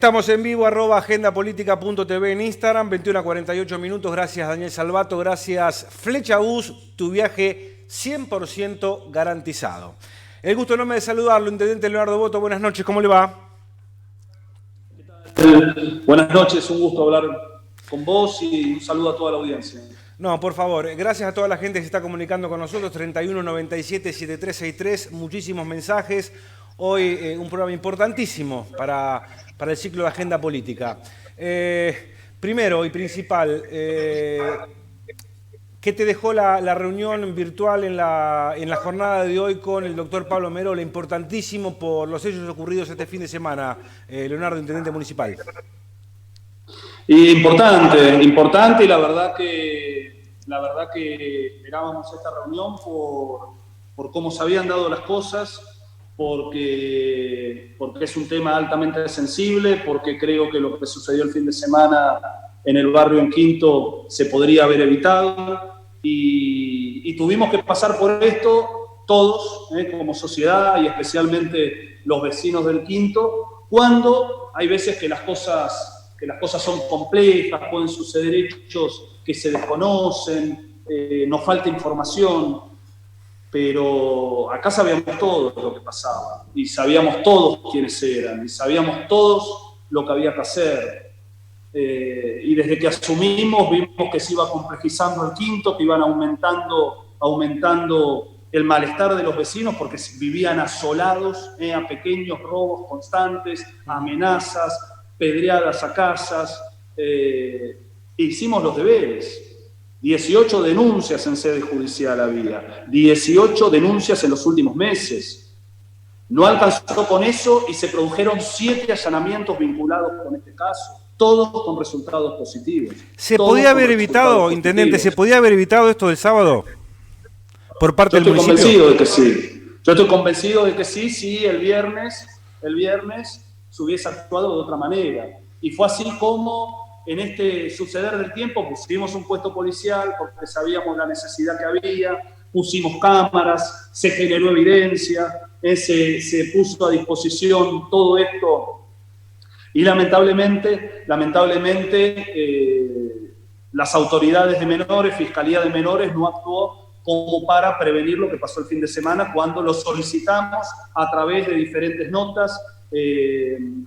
Estamos en vivo, @agendapolitica.tv en Instagram, 21 a 48 minutos. Gracias Daniel Salvato, gracias Flecha Bus, tu viaje 100% garantizado. El gusto enorme de saludarlo, Intendente Leonardo Boto, buenas noches, ¿cómo le va? Buenas noches, un gusto hablar con vos y un saludo a toda la audiencia. No, por favor, gracias a toda la gente que se está comunicando con nosotros, 31 97 7363, muchísimos mensajes. Hoy un programa importantísimo para el ciclo de Agenda Política. Primero y principal, ¿qué te dejó la reunión virtual en la jornada de hoy con el doctor Pablo Merola? Importantísimo por los hechos ocurridos este fin de semana, Leonardo, Intendente Municipal. Importante y la verdad que esperábamos esta reunión por cómo se habían dado las cosas, porque es un tema altamente sensible, porque creo que lo que sucedió el fin de semana en el barrio en Quinto se podría haber evitado y tuvimos que pasar por esto todos, como sociedad y especialmente los vecinos del Quinto, cuando hay veces que las cosas son complejas, pueden suceder hechos que se desconocen, nos falta información, pero acá sabíamos todo lo que pasaba y sabíamos todos quiénes eran y sabíamos todos lo que había que hacer. Y desde que asumimos vimos que se iba complejizando el Quinto, que iban aumentando el malestar de los vecinos porque vivían asolados a pequeños robos constantes, amenazas, pedreadas a casas. Hicimos los deberes. 18 denuncias en sede judicial había, 18 denuncias en los últimos meses. No alcanzó con eso y se produjeron 7 allanamientos vinculados con este caso, todos con resultados positivos. ¿Se podía haber evitado, Intendente, se podía haber evitado esto del sábado por parte del municipio? Yo estoy convencido de que sí, si el viernes se hubiese actuado de otra manera. Y fue así como en este suceder del tiempo pusimos un puesto policial porque sabíamos la necesidad que había, pusimos cámaras, se generó evidencia, se puso a disposición todo esto y lamentablemente las autoridades de menores, Fiscalía de Menores no actuó como para prevenir lo que pasó el fin de semana cuando lo solicitamos a través de diferentes notas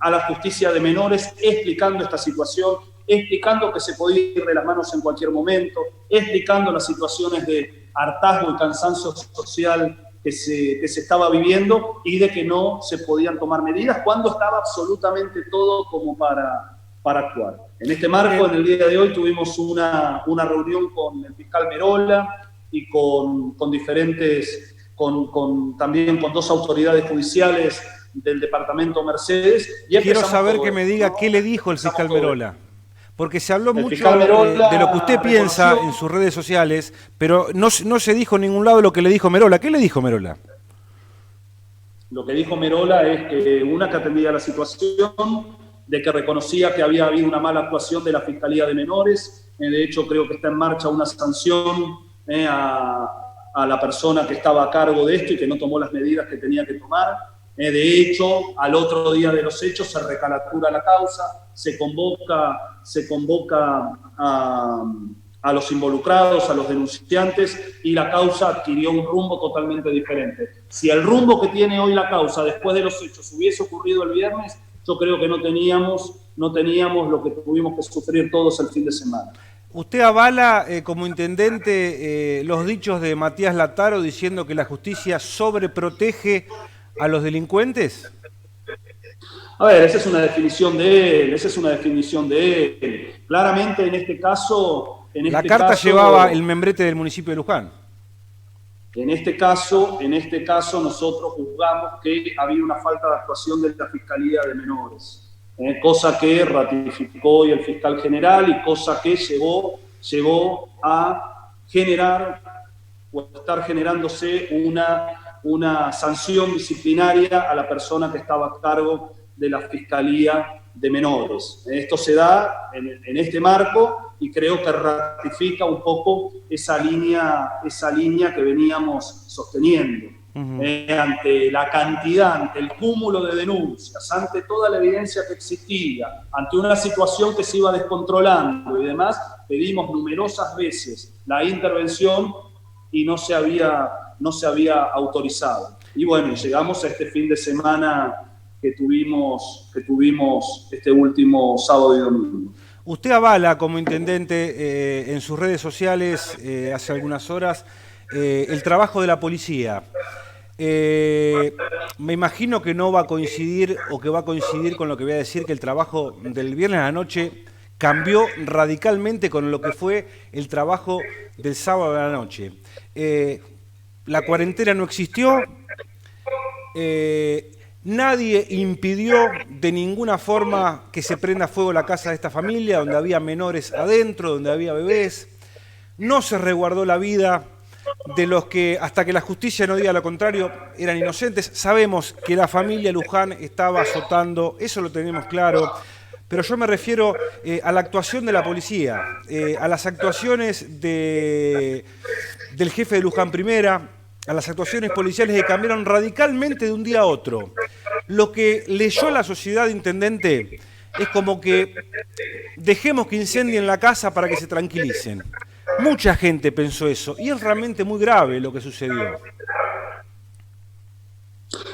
a la justicia de menores explicando esta situación, explicando que se podía ir de las manos en cualquier momento, explicando las situaciones de hartazgo y cansancio social que se estaba viviendo y de que no se podían tomar medidas cuando estaba absolutamente todo como para actuar. En este marco, en el día de hoy, tuvimos una reunión con el fiscal Merola y también con 2 autoridades judiciales del departamento Mercedes. Y quiero saber que me diga qué le dijo el fiscal Merola. Porque se habló mucho Merola de lo que usted piensa en sus redes sociales, pero no se dijo en ningún lado lo que le dijo Merola. ¿Qué le dijo Merola? Lo que dijo Merola es que atendía la situación, de que reconocía que había habido una mala actuación de la Fiscalía de Menores. De hecho, creo que está en marcha una sanción a la persona que estaba a cargo de esto y que no tomó las medidas que tenía que tomar. De hecho, al otro día de los hechos se recalatura la causa, se convoca a los involucrados, a los denunciantes, y la causa adquirió un rumbo totalmente diferente. Si el rumbo que tiene hoy la causa después de los hechos hubiese ocurrido el viernes, yo creo que no teníamos lo que tuvimos que sufrir todos el fin de semana. ¿Usted avala como intendente los dichos de Matías Lataro diciendo que la justicia sobreprotege a los delincuentes? A ver, esa es una definición de él, Claramente en este caso... La carta llevaba el membrete del municipio de Luján. En este caso nosotros juzgamos que había una falta de actuación de la Fiscalía de Menores, cosa que ratificó hoy el fiscal general y cosa que llegó a generar o estar generándose una sanción disciplinaria a la persona que estaba a cargo de la Fiscalía de Menores. Esto se da en este marco y creo que ratifica un poco esa línea que veníamos sosteniendo. ante la cantidad, ante el cúmulo de denuncias, ante toda la evidencia que existía, ante una situación que se iba descontrolando y demás, pedimos numerosas veces la intervención y no se había autorizado. Y bueno, llegamos a este fin de semana que tuvimos este último sábado y domingo. Usted avala como intendente en sus redes sociales hace algunas horas el trabajo de la policía. Me imagino que no va a coincidir o que va a coincidir con lo que voy a decir, que el trabajo del viernes a la noche cambió radicalmente con lo que fue el trabajo del sábado a la noche. La cuarentena no existió, nadie impidió de ninguna forma que se prenda fuego la casa de esta familia, donde había menores adentro, donde había bebés. No se resguardó la vida de los que, hasta que la justicia no diga lo contrario, eran inocentes. Sabemos que la familia Luján estaba azotando, eso lo tenemos claro, pero yo me refiero a la actuación de la policía, a las actuaciones del jefe de Luján Primera, a las actuaciones policiales que cambiaron radicalmente de un día a otro. Lo que leyó la sociedad, intendente, es como que dejemos que incendien la casa para que se tranquilicen. Mucha gente pensó eso, y es realmente muy grave lo que sucedió.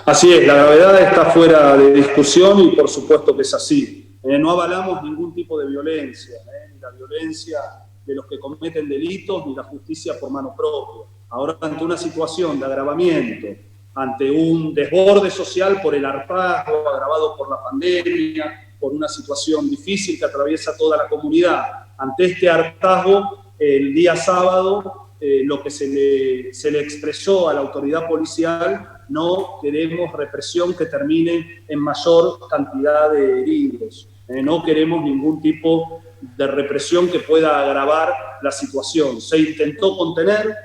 Así es, la gravedad está fuera de discusión y por supuesto que es así. No avalamos ningún tipo de violencia, ni la violencia de los que cometen delitos, ni la justicia por mano propia. Ahora, ante una situación de agravamiento, ante un desborde social por el hartazgo agravado por la pandemia, por una situación difícil que atraviesa toda la comunidad, ante este hartazgo, el día sábado, lo que se le expresó a la autoridad policial: no queremos represión que termine en mayor cantidad de heridos. No queremos ningún tipo de represión que pueda agravar la situación. Se intentó contener.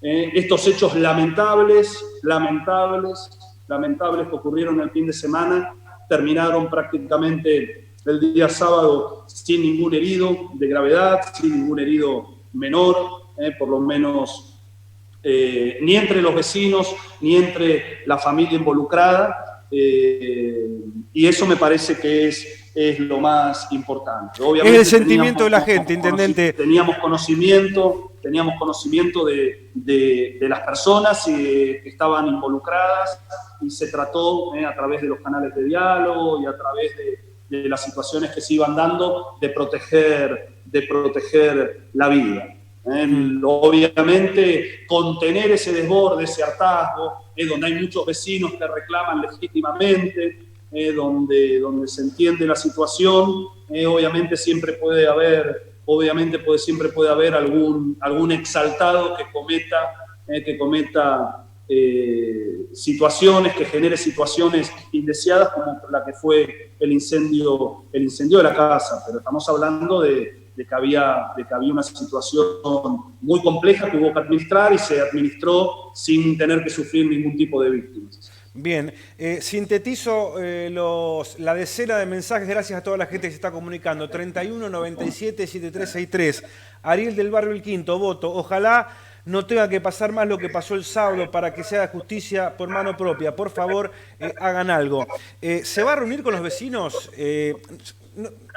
Estos hechos lamentables que ocurrieron el fin de semana terminaron prácticamente el día sábado sin ningún herido de gravedad, sin ningún herido menor, por lo menos ni entre los vecinos, ni entre la familia involucrada, y eso me parece que es lo más importante. Obviamente, es el sentimiento de la gente, intendente. Teníamos conocimiento de las personas que estaban involucradas, y se trató a través de los canales de diálogo y a través de las situaciones que se iban dando de proteger la vida. Obviamente, contener ese desborde, ese hartazgo, donde hay muchos vecinos que reclaman legítimamente, donde se entiende la situación, obviamente siempre puede haber algún exaltado que cometa situaciones, que genere situaciones indeseadas, como la que fue el incendio de la casa. Pero estamos hablando de que había una situación muy compleja que hubo que administrar, y se administró sin tener que sufrir ningún tipo de víctimas. Bien, sintetizo la decena de mensajes, gracias a toda la gente que se está comunicando. 31 97 7363. Ariel del Barrio El Quinto, voto. Ojalá no tenga que pasar más lo que pasó el sábado para que se haga justicia por mano propia. Por favor, hagan algo. ¿Se va a reunir con los vecinos?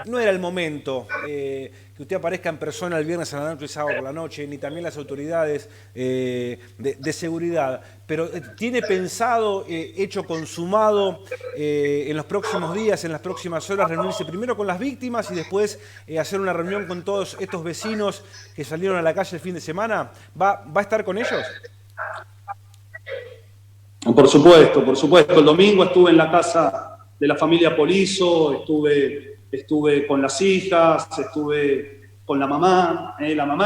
No era el momento que usted aparezca en persona el viernes a la noche y sábado por la noche, ni también las autoridades de seguridad, pero ¿tiene pensado, hecho consumado, en los próximos días, en las próximas horas, reunirse primero con las víctimas y después hacer una reunión con todos estos vecinos que salieron a la calle el fin de semana? ¿Va a estar con ellos? Por supuesto. El domingo estuve en la casa de la familia Polizo, estuve con las hijas, estuve con la mamá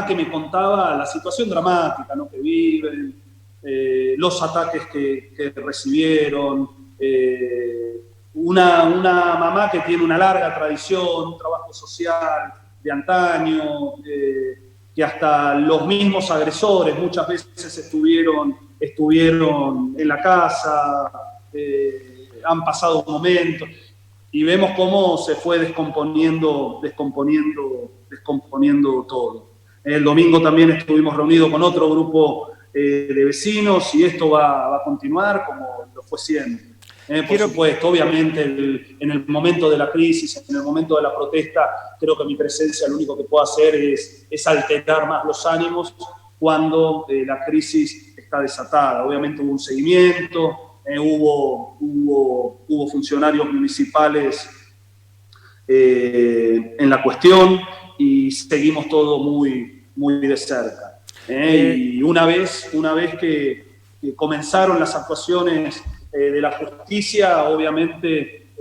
que me contaba la situación dramática, ¿no?, que viven, los ataques que recibieron, una mamá que tiene una larga tradición, un trabajo social de antaño, que hasta los mismos agresores muchas veces estuvieron en la casa, han pasado momentos, y vemos cómo se fue descomponiendo todo. El domingo también estuvimos reunidos con otro grupo de vecinos y esto va a continuar como lo fue siempre. Por supuesto, obviamente en el momento de la crisis, en el momento de la protesta, creo que mi presencia lo único que puedo hacer es alterar más los ánimos cuando la crisis está desatada. Obviamente hubo un seguimiento, hubo funcionarios municipales en la cuestión y seguimos todo muy, muy de cerca. Y una vez que comenzaron las actuaciones de la justicia, obviamente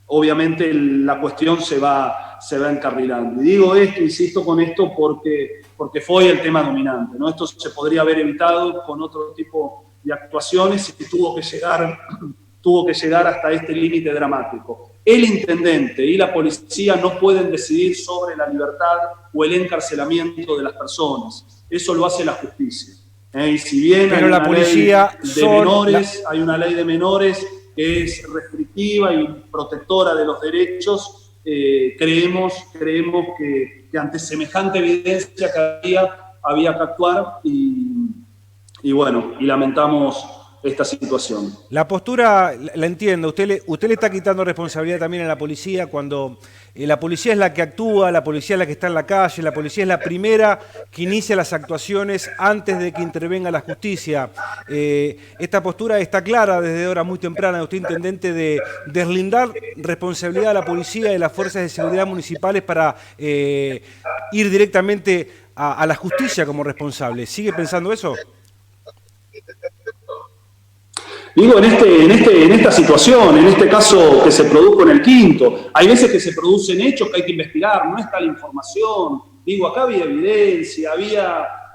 la cuestión se va encarrilando. Y digo esto, insisto con esto, porque fue el tema dominante, ¿no? Esto se podría haber evitado con otro tipo de actuaciones y tuvo que llegar hasta este límite dramático. El intendente y la policía no pueden decidir sobre la libertad o el encarcelamiento de las personas. Eso lo hace la justicia. Y si bien hay una ley de menores que es restrictiva y protectora de los derechos, creemos que ante semejante evidencia que había que actuar y lamentamos esta situación. La postura, la entiendo, usted le está quitando responsabilidad también a la policía cuando la policía es la que actúa, la policía es la que está en la calle, la policía es la primera que inicia las actuaciones antes de que intervenga la justicia. Esta postura está clara desde hora muy temprana de usted, intendente, de deslindar responsabilidad a la policía y las fuerzas de seguridad municipales para ir directamente a la justicia como responsable. ¿Sigue pensando eso? Digo, en esta situación, en este caso que se produjo en el Quinto, hay veces que se producen hechos que hay que investigar, no está la información. Digo, acá había evidencia,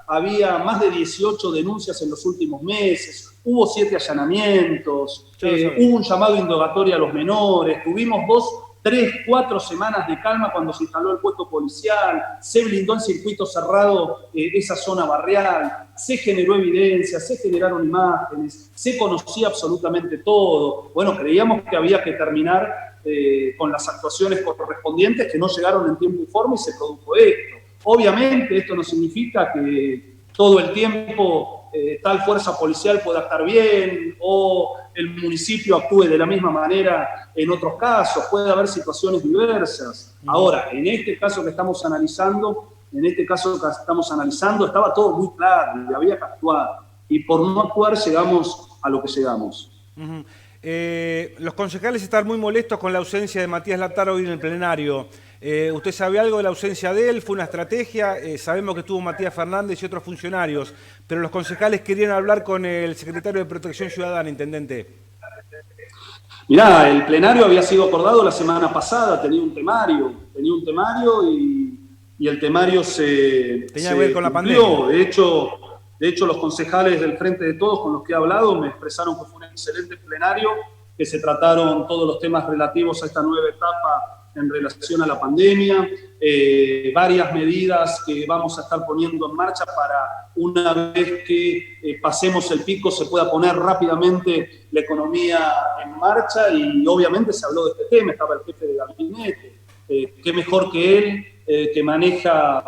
había más de 18 denuncias en los últimos meses, hubo 7 allanamientos, hubo un llamado indagatorio a los menores, tuvimos 2, 3, 4 semanas de calma cuando se instaló el puesto policial, se blindó en circuito cerrado esa zona barrial, se generó evidencia, se generaron imágenes, se conocía absolutamente todo. Bueno, creíamos que había que terminar con las actuaciones correspondientes que no llegaron en tiempo y forma y se produjo esto. Obviamente esto no significa que todo el tiempo tal fuerza policial pueda estar bien o el municipio actúe de la misma manera en otros casos, puede haber situaciones diversas. Ahora, en este caso que estamos analizando, estaba todo muy claro y había que actuar. Y por no actuar llegamos a lo que llegamos. Los concejales están muy molestos con la ausencia de Matías Latara hoy en el plenario. ¿Usted sabe algo de la ausencia de él? ¿Fue una estrategia? Sabemos que estuvo Matías Fernández y otros funcionarios, pero los concejales querían hablar con el secretario de Protección Ciudadana, intendente. Mirá, el plenario había sido acordado la semana pasada, tenía un temario y el temario tenía que ver con cumplió. la pandemia. De hecho, los concejales del Frente de Todos con los que he hablado me expresaron que fue un excelente plenario, que se trataron todos los temas relativos a esta nueva etapa en relación a la pandemia, varias medidas que vamos a estar poniendo en marcha para una vez que pasemos el pico se pueda poner rápidamente la economía en marcha y obviamente se habló de este tema, estaba el jefe de gabinete, qué mejor que él que maneja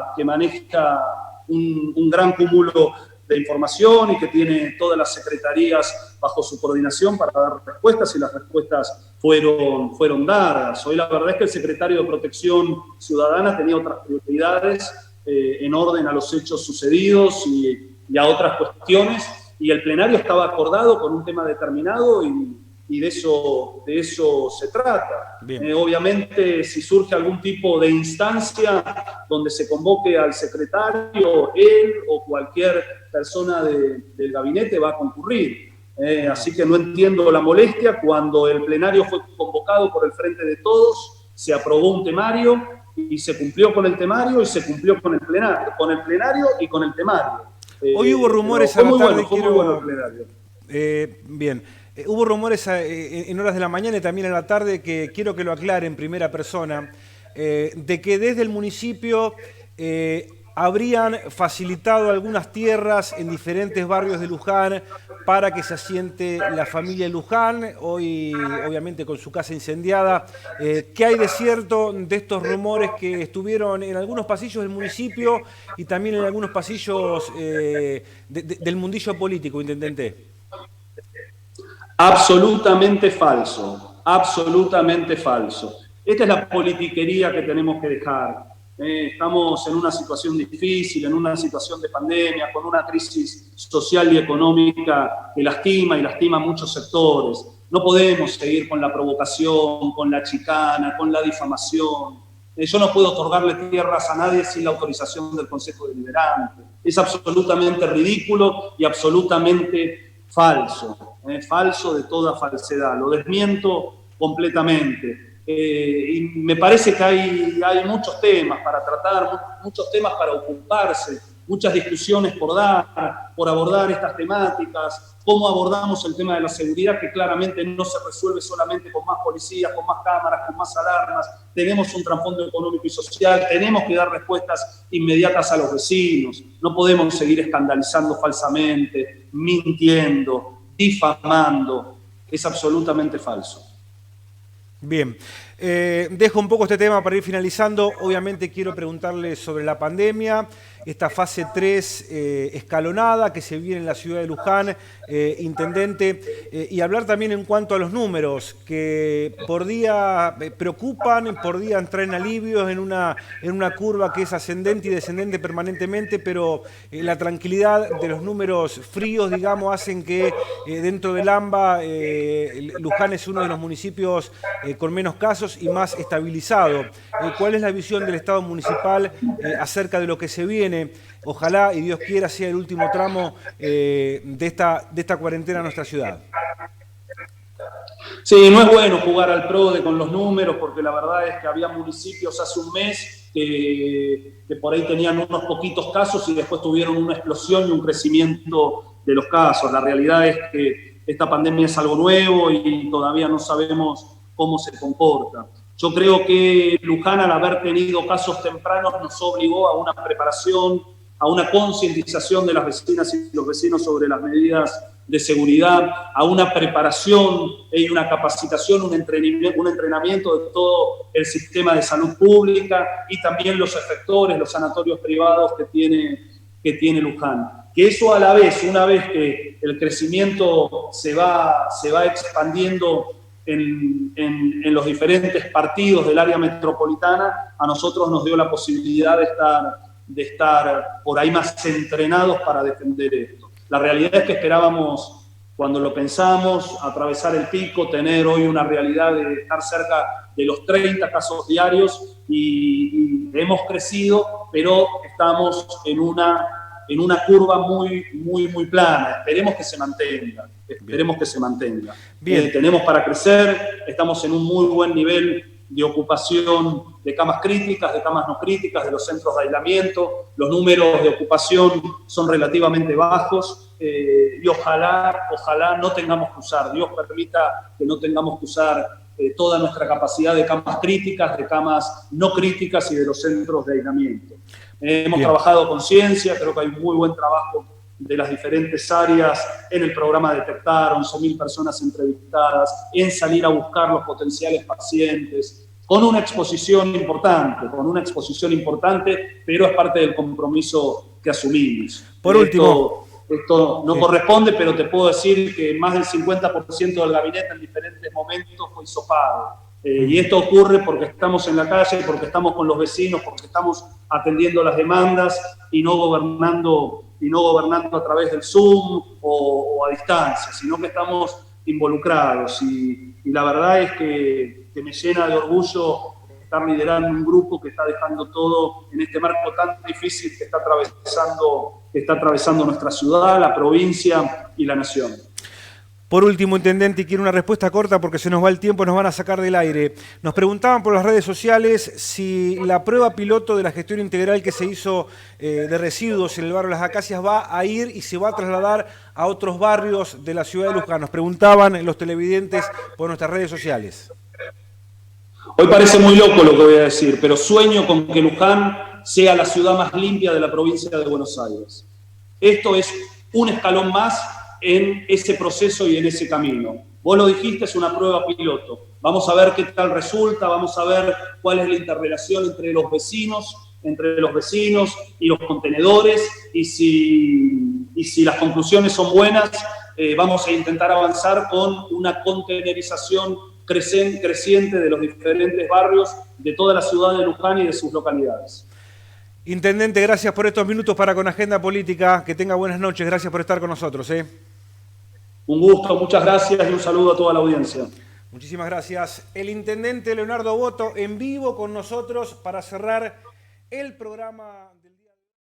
un gran cúmulo de información y que tiene todas las secretarías bajo su coordinación para dar respuestas y las respuestas fueron dadas. Hoy la verdad es que el secretario de Protección Ciudadana tenía otras prioridades en orden a los hechos sucedidos y a otras cuestiones y el plenario estaba acordado con un tema determinado y de eso se trata. Obviamente, si surge algún tipo de instancia donde se convoque al secretario, él o cualquier persona del gabinete va a concurrir. Así que no entiendo la molestia. Cuando el plenario fue convocado por el Frente de Todos, se aprobó un temario y se cumplió con el temario y se cumplió con el plenario y con el temario. Hoy hubo rumores a la tarde. Fue muy bueno el plenario. Bien. Hubo rumores en horas de la mañana y también en la tarde que quiero que lo aclare en primera persona, de que desde el municipio habrían facilitado algunas tierras en diferentes barrios de Luján para que se asiente la familia Luján, hoy obviamente con su casa incendiada. ¿Qué hay de cierto de estos rumores que estuvieron en algunos pasillos del municipio y también en algunos pasillos del mundillo político, intendente? Absolutamente falso, absolutamente falso. Esta es la politiquería que tenemos que dejar. Estamos en una situación difícil, en una situación de pandemia, con una crisis social y económica que lastima y lastima a muchos sectores. No podemos seguir con la provocación, con la chicana, con la difamación. Yo no puedo otorgarle tierras a nadie sin la autorización del Consejo Deliberante. Es absolutamente ridículo y absolutamente falso. Falso de toda falsedad. Lo desmiento completamente. Y me parece que hay muchos temas para tratar, muchos temas para ocuparse, muchas discusiones por dar, por abordar estas temáticas, cómo abordamos el tema de la seguridad, que claramente no se resuelve solamente con más policías, con más cámaras, con más alarmas. Tenemos un trasfondo económico y social, tenemos que dar respuestas inmediatas a los vecinos, no podemos seguir escandalizando falsamente, mintiendo, difamando. Es absolutamente falso. Bien, dejo un poco este tema para ir finalizando. Obviamente quiero preguntarle sobre la pandemia, esta fase 3 escalonada que se vive en la ciudad de Luján, intendente, y hablar también en cuanto a los números que por día preocupan, por día traen alivios en una curva que es ascendente y descendente permanentemente, pero la tranquilidad de los números fríos, digamos, hacen que dentro del AMBA Luján es uno de los municipios con menos casos y más estabilizado. ¿Cuál es la visión del Estado municipal acerca de lo que se viene? Ojalá, y Dios quiera, sea el último tramo de esta cuarentena en nuestra ciudad. Sí, no es bueno jugar al PRODE con los números, porque la verdad es que había municipios hace un mes que por ahí tenían unos poquitos casos y después tuvieron una explosión y un crecimiento de los casos. La realidad es que esta pandemia es algo nuevo y todavía no sabemos cómo se comporta. Yo creo que Luján, al haber tenido casos tempranos, nos obligó a una preparación, a una concientización de las vecinas y los vecinos sobre las medidas de seguridad, a una preparación y una capacitación, un entrenamiento de todo el sistema de salud pública y también los efectores, los sanatorios privados que tiene Luján. Que eso a la vez, una vez que el crecimiento se va expandiendo en los diferentes partidos del área metropolitana, a nosotros nos dio la posibilidad de estar por ahí más entrenados para defender esto. La realidad es que esperábamos, cuando lo pensamos, atravesar el pico, tener hoy una realidad de estar cerca de los 30 casos diarios y hemos crecido, pero estamos en una curva muy plana. Esperemos que se mantenga. Esperemos que se mantenga. Bien. Tenemos para crecer, estamos en un muy buen nivel de ocupación de camas críticas, de camas no críticas, de los centros de aislamiento. Los números de ocupación son relativamente bajos y ojalá no tengamos que usar, Dios permita que no tengamos que usar toda nuestra capacidad de camas críticas, de camas no críticas y de los centros de aislamiento. Hemos trabajado con ciencia, creo que hay muy buen trabajo de las diferentes áreas en el programa Detectar, 11.000 personas entrevistadas, en salir a buscar los potenciales pacientes, con una exposición importante, pero es parte del compromiso que asumimos. Por último, esto no corresponde, pero te puedo decir que más del 50% del gabinete en diferentes momentos fue hisopado. Y esto ocurre porque estamos en la calle, porque estamos con los vecinos, porque estamos atendiendo las demandas y no gobernando a través del Zoom o a distancia, sino que estamos involucrados. Y la verdad es que me llena de orgullo estar liderando un grupo que está dejando todo en este marco tan difícil que está atravesando nuestra ciudad, la provincia y la nación. Por último, intendente, y quiero una respuesta corta porque se nos va el tiempo, nos van a sacar del aire. Nos preguntaban por las redes sociales si la prueba piloto de la gestión integral que se hizo de residuos en el barrio Las Acacias va a ir y se va a trasladar a otros barrios de la ciudad de Luján. Nos preguntaban los televidentes por nuestras redes sociales. Hoy parece muy loco lo que voy a decir, pero sueño con que Luján sea la ciudad más limpia de la provincia de Buenos Aires. Esto es un escalón más en ese proceso y en ese camino. Vos lo dijiste, es una prueba piloto. Vamos a ver qué tal resulta, vamos a ver cuál es la interrelación entre los vecinos y los contenedores, y si las conclusiones son buenas, vamos a intentar avanzar con una contenerización creciente de los diferentes barrios de toda la ciudad de Luján y de sus localidades. Intendente, gracias por estos minutos para Con Agenda Política. Que tenga buenas noches. Gracias por estar con nosotros. Un gusto, muchas gracias y un saludo a toda la audiencia. Muchísimas gracias. El intendente Leonardo Boto en vivo con nosotros para cerrar el programa del día.